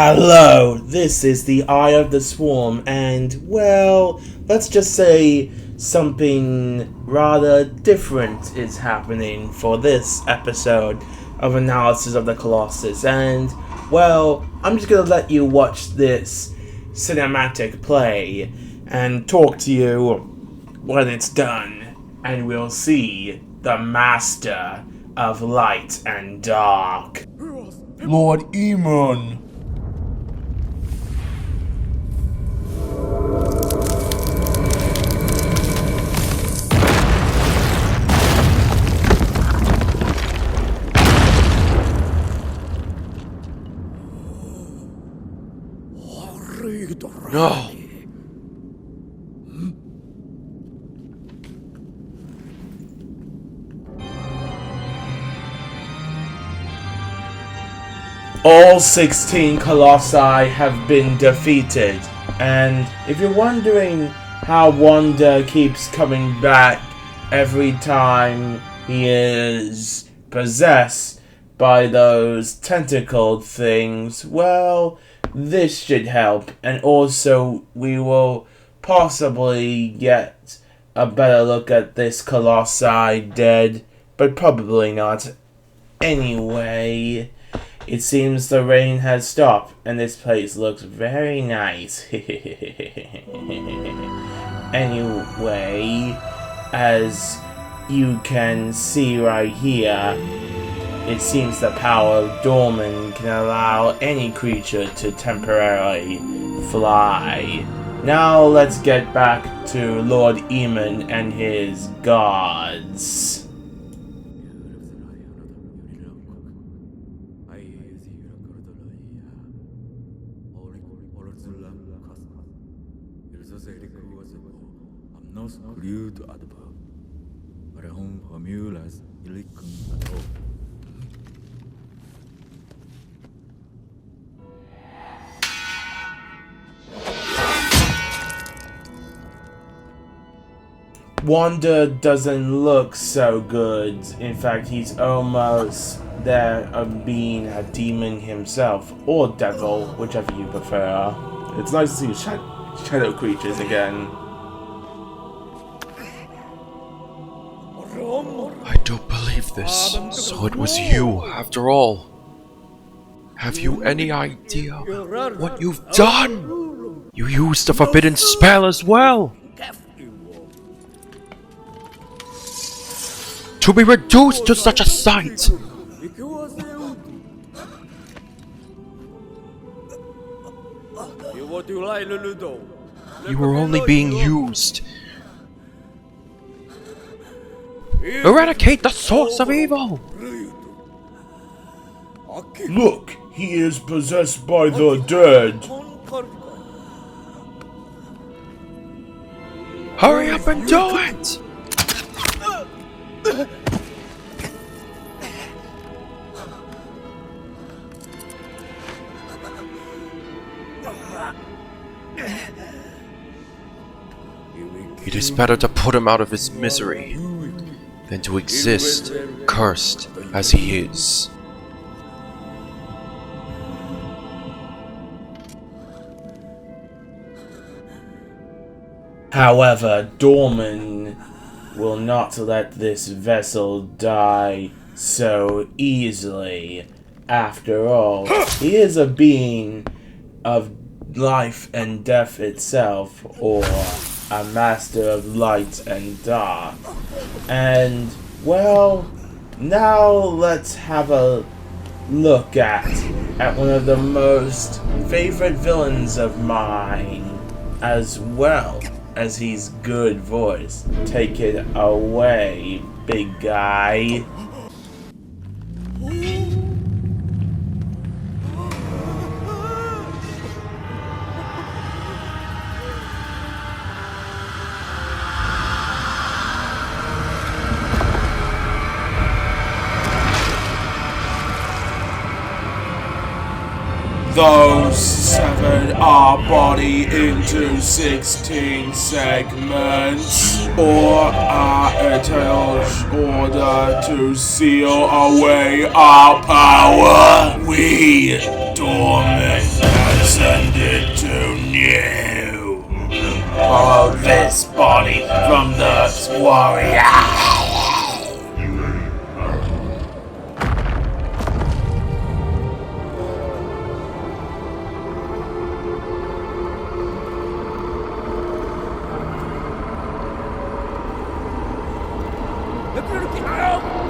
Hello, this is the Eye of the Swarm, and, well, let's just say something rather different is happening for this episode of Analysis of the Colossus, and, well, I'm just gonna let you watch this cinematic play and talk to you when it's done, and we'll see the Master of Light and Dark. Lord Emon! No! All 16 Colossi have been defeated, and if you're wondering how Wanda keeps coming back every time he is possessed by those tentacled things, well, this should help, and also we will possibly get a better look at this Colossi dead, but probably not. Anyway, it seems the rain has stopped, and this place looks very nice. Anyway, as you can see right here, it seems the power of Dormin can allow any creature to temporarily fly. Now let's get back to Lord Emon and his gods. Wanda doesn't look so good. In fact, he's almost there of being a demon himself, or devil, whichever you prefer. It's nice to see shadow creatures again. I don't believe this. So it was you, after all. Have you any idea what you've done? You used the forbidden spell as well. To be reduced to such a sight! You were only being used. Eradicate the source of evil! Look, he is possessed by the dead. Hurry up and do it! It is better to put him out of his misery than to exist cursed as he is. However, Dormin will not let this vessel die so easily. After all, he is a being of life and death itself, or a master of light and dark. And, well, now let's have a look at one of the most favorite villains of mine, as well as his good voice. Take it away, big guy. those severed our body into 16 segments, or our eternal order to seal away our power. We, Dormin, ascended to new. Borrowed this body from the warrior.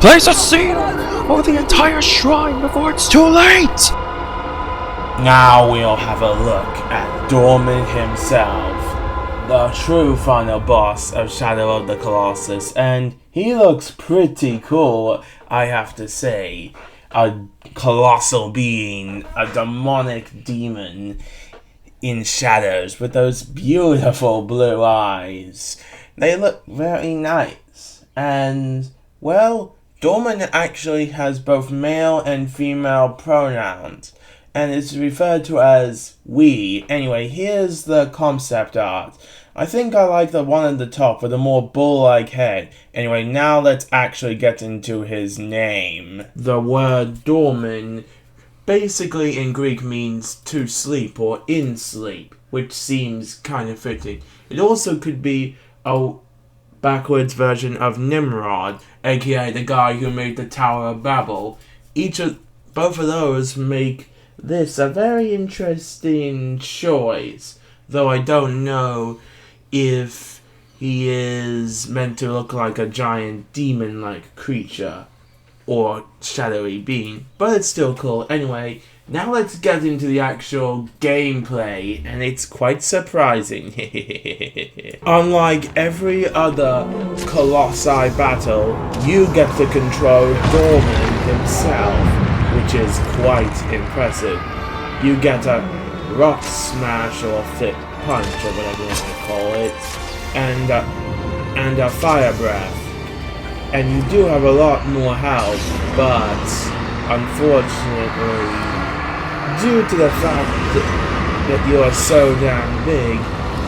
Place a seal over the entire shrine before it's too late! Now we'll have a look at Dormin himself, the true final boss of Shadow of the Colossus, and he looks pretty cool, I have to say. A colossal being, a demonic demon in shadows with those beautiful blue eyes. They look very nice, and, well, Dormin actually has both male and female pronouns, and is referred to as we. Anyway, here's the concept art. I think I like the one at the top with a more bull-like head. Anyway, now let's actually get into his name. The word Dormin basically in Greek means to sleep or in sleep, which seems kind of fitting. It also could be a backwards version of Nimrod, aka the guy who made the Tower of Babel. Both of those make this a very interesting choice, though I don't know if he is meant to look like a giant demon-like creature or shadowy being, but it's still cool. Anyway, now let's get into the actual gameplay, and it's quite surprising. Unlike every other Colossi battle, you get to control Dormin himself, which is quite impressive. You get a rock smash or thick punch, or whatever you want to call it, and a fire breath. And you do have a lot more health, but unfortunately, due to the fact that you are so damn big,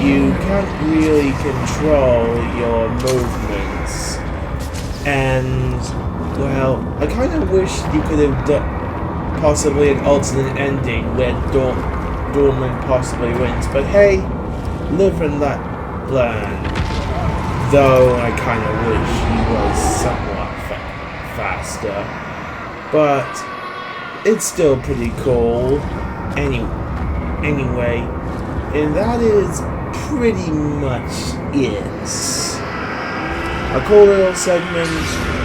you can't really control your movements. And, well, I kind of wish you could have done possibly an alternate ending where Dormin possibly wins, but hey, live and let learn. Though I kind of wish he was somewhat faster, but it's still pretty cool. Anyway, and that is pretty much it. A cool little segment,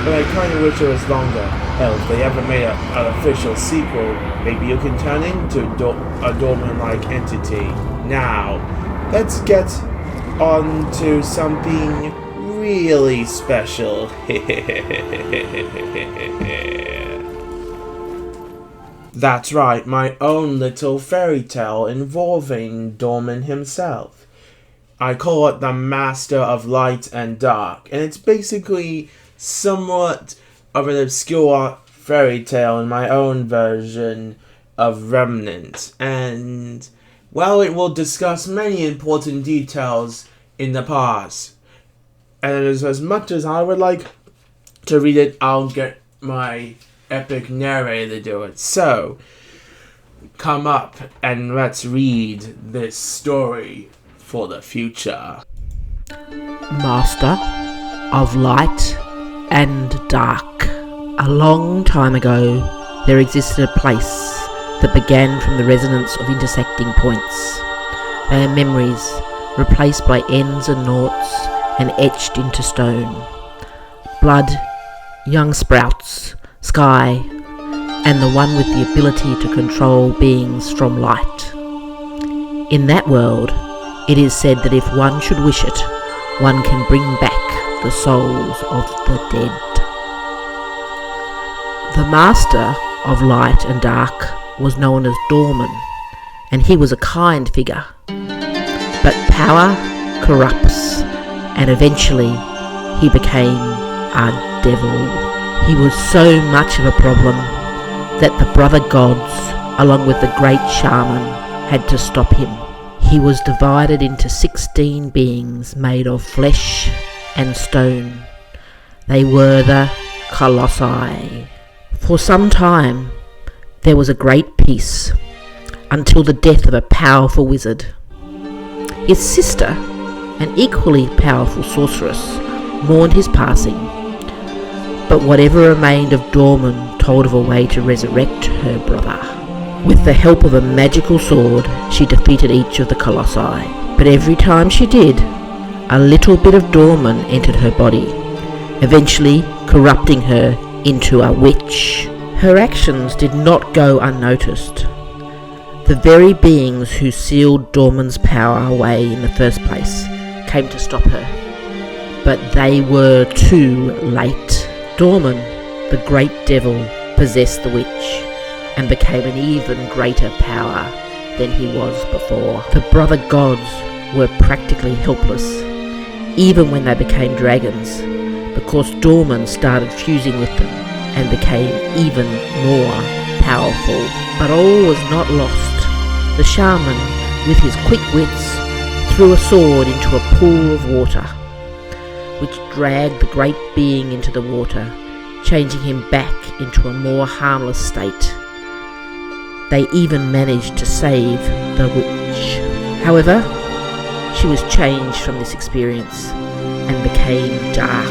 but I kind of wish it was longer. Hell, if they ever made an official sequel, maybe you can turn into a Dormin-like entity. Now, let's get on to something really special. That's right, my own little fairy tale involving Dormin himself. I call it the Master of Light and Dark, and it's basically somewhat of an obscure fairy tale in my own version of Remnant, and, well, it will discuss many important details in the past. And as much as I would like to read it, I'll get my epic narrator to do it. So, come up and let's read this story for the future. Master of Light and Dark. A long time ago, there existed a place that began from the resonance of intersecting points. They are memories, replaced by ends and noughts, and etched into stone. Blood, young sprouts, sky, and the one with the ability to control beings from light. In that world, it is said that if one should wish it, one can bring back the souls of the dead. The Master of Light and Dark was known as Dormin, and he was a kind figure. But power corrupts, and eventually he became a devil. He was so much of a problem that the brother gods along with the great shaman, had to stop him. He was divided into 16 beings made of flesh and stone. They were the Colossi. For some time, there was a great peace, until the death of a powerful wizard. His sister, an equally powerful sorceress, mourned his passing, but whatever remained of Dormin told of a way to resurrect her brother. With the help of a magical sword, she defeated each of the Colossi, but every time she did, a little bit of Dormin entered her body, eventually corrupting her into a witch. Her actions did not go unnoticed. The very beings who sealed Dormin's power away in the first place came to stop her, but they were too late. Dormin, the great devil, possessed the witch and became an even greater power than he was before. The brother gods were practically helpless, even when they became dragons, because Dormin started fusing with them and became even more powerful. But all was not lost. The shaman, with his quick wits, threw a sword into a pool of water, which dragged the great being into the water, changing him back into a more harmless state. They even managed to save the witch. However, she was changed from this experience and became dark.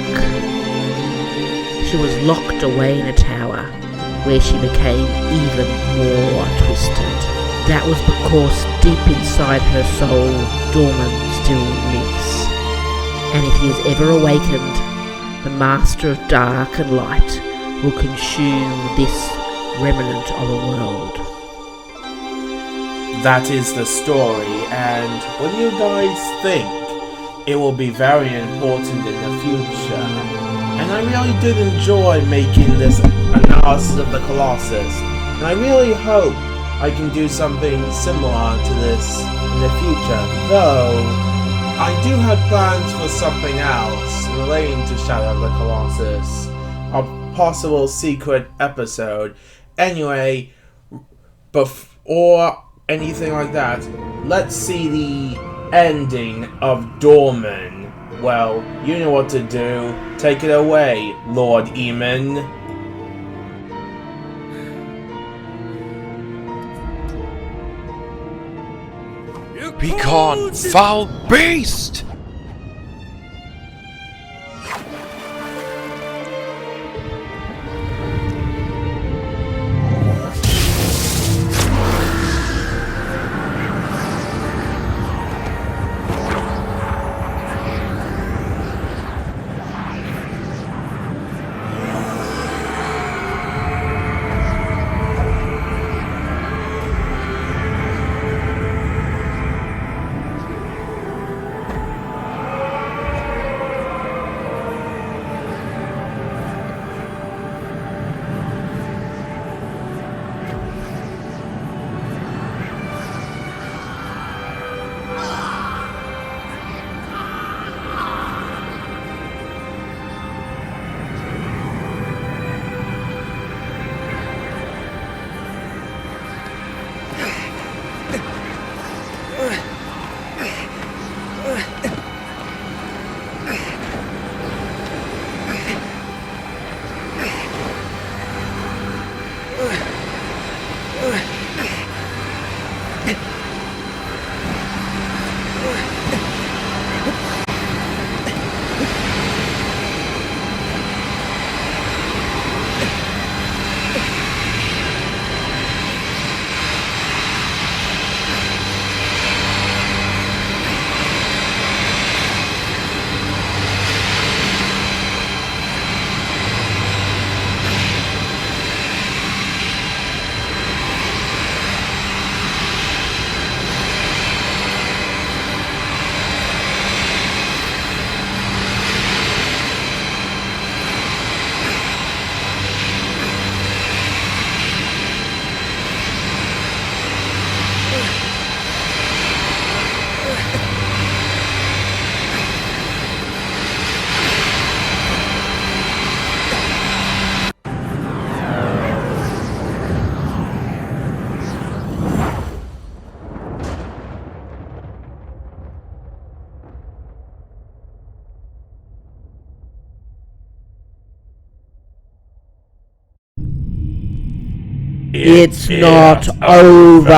She was locked away in a tower, where she became even more twisted. That was because deep inside her soul, Dormin still lives. And if he is ever awakened, the Master of Dark and Light will consume this remnant of a world. That is the story, and what do you guys think? It will be very important in the future. And I really did enjoy making this analysis of the Colossus, and I really hope I can do something similar to this in the future, though I do have plans for something else relating to Shadow of the Colossus, a possible secret episode. Anyway, before anything like that, let's see the ending of Dormin. Well, you know what to do. Take it away, Lord Eamon. Begone, foul beast! It's not over.